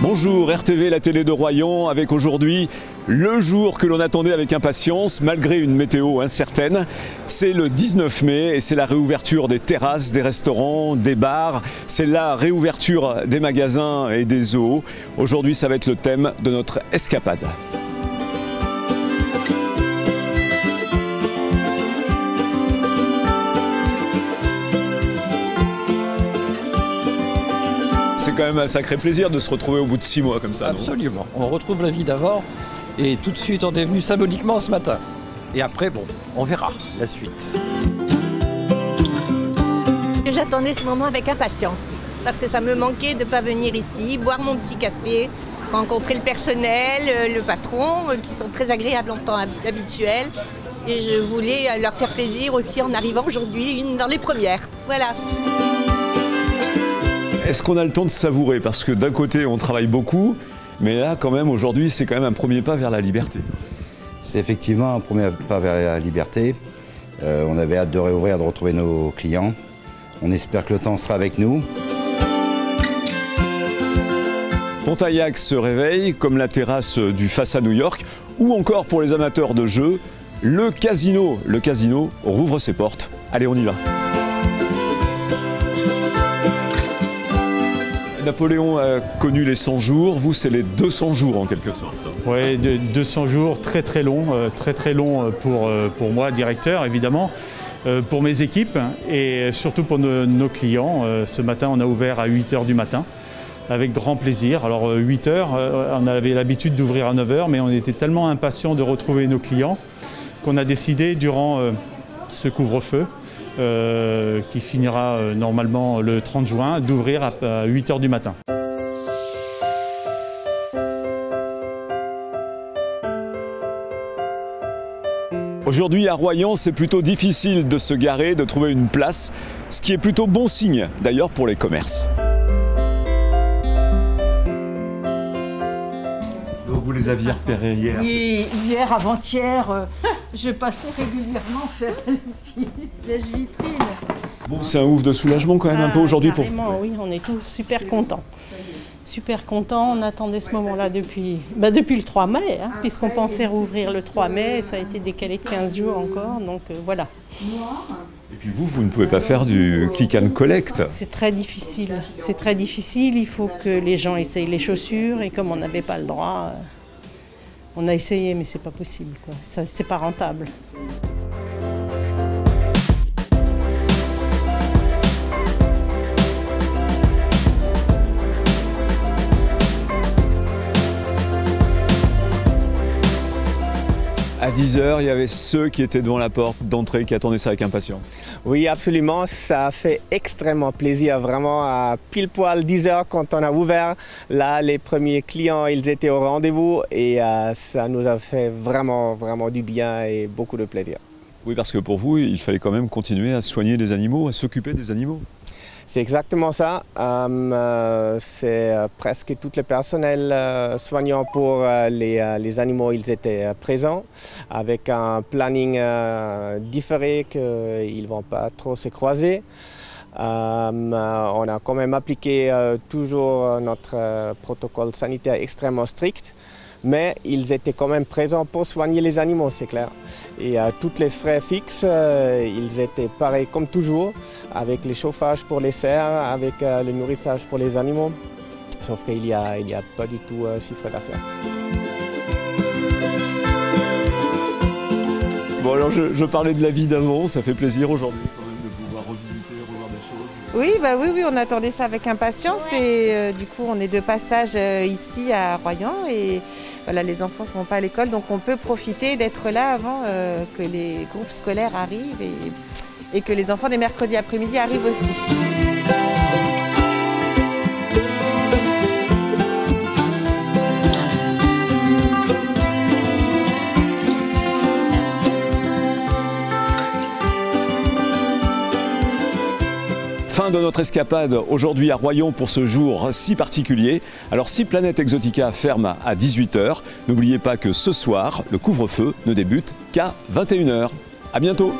Bonjour RTV, la télé de Royan, avec aujourd'hui le jour que l'on attendait avec impatience malgré une météo incertaine. C'est le 19 mai et c'est la réouverture des terrasses, des restaurants, des bars. C'est la réouverture des magasins et des zoos. Aujourd'hui, ça va être le thème de notre escapade. C'est quand même un sacré plaisir de se retrouver au bout de 6 mois comme ça. Absolument. On retrouve la vie d'avant et tout de suite on est venu symboliquement ce matin. Et après, bon, on verra la suite. J'attendais ce moment avec impatience parce que ça me manquait de ne pas venir ici, boire mon petit café, rencontrer le personnel, le patron, qui sont très agréables en temps habituel. Et je voulais leur faire plaisir aussi en arrivant aujourd'hui, dans les premières. Voilà. Est-ce qu'on a le temps de savourer? Parce que d'un côté, on travaille beaucoup, mais là, quand même, aujourd'hui, c'est quand même un premier pas vers la liberté. C'est effectivement un premier pas vers la liberté. On avait hâte de réouvrir, de retrouver nos clients. On espère que le temps sera avec nous. Pontaillac se réveille, comme la terrasse du Face à New York, ou encore pour les amateurs de jeux, le casino. Le casino rouvre ses portes. Allez, on y va. Napoléon a connu les 100 jours, vous c'est les 200 jours en quelque sorte. Oui, 200 jours très long pour moi, directeur évidemment, pour mes équipes et surtout pour nos clients. Ce matin on a ouvert à 8 h du matin avec grand plaisir. Alors 8 h, on avait l'habitude d'ouvrir à 9 h, mais on était tellement impatients de retrouver nos clients qu'on a décidé durant ce couvre-feu qui finira normalement le 30 juin, d'ouvrir à 8 h du matin. Aujourd'hui à Royan, c'est plutôt difficile de se garer, de trouver une place, ce qui est plutôt bon signe d'ailleurs pour les commerces. Donc vous les aviez repérés hier? Oui, hier, avant-hier, je passais régulièrement faire les petites vitrines. Bon, c'est un ouf de soulagement quand même un peu aujourd'hui pour... Oui, on est tous super contents. Super contents, on attendait ce moment-là depuis le 3 mai, hein, puisqu'on pensait rouvrir le 3 mai, ça a été décalé de 15 jours encore, donc voilà. Et puis vous ne pouvez pas faire du click and collect. C'est très difficile, il faut que les gens essayent les chaussures, et comme on n'avait pas le droit, on a essayé, mais c'est pas possible, quoi. C'est pas rentable. À 10 h, il y avait ceux qui étaient devant la porte d'entrée qui attendaient ça avec impatience. Oui, absolument. Ça a fait extrêmement plaisir, vraiment à pile poil 10 h quand on a ouvert. Là, les premiers clients, ils étaient au rendez-vous et ça nous a fait vraiment du bien et beaucoup de plaisir. Oui, parce que pour vous, il fallait quand même continuer à soigner les animaux, à s'occuper des animaux. C'est exactement ça. C'est presque tout le personnel soignant pour les animaux, ils étaient présents avec un planning différé qu'ils ne vont pas trop se croiser. On a quand même appliqué toujours notre protocole sanitaire extrêmement strict. Mais ils étaient quand même présents pour soigner les animaux, c'est clair. Et tous les frais fixes, ils étaient pareils comme toujours, avec les chauffages pour les cerfs, avec le nourrissage pour les animaux. Sauf qu'il n'y a pas du tout chiffre d'affaires. Bon alors je parlais de la vie d'avant, ça fait plaisir aujourd'hui quand même de pouvoir revisiter, revoir des choses. Oui, on attendait ça avec impatience et du coup on est de passage ici à Royan et voilà, les enfants ne sont pas à l'école donc on peut profiter d'être là avant que les groupes scolaires arrivent et que les enfants des mercredis après-midi arrivent aussi. Fin de notre escapade aujourd'hui à Royan pour ce jour si particulier. Alors si Planète Exotica ferme à 18 h, n'oubliez pas que ce soir, le couvre-feu ne débute qu'à 21 h. À bientôt.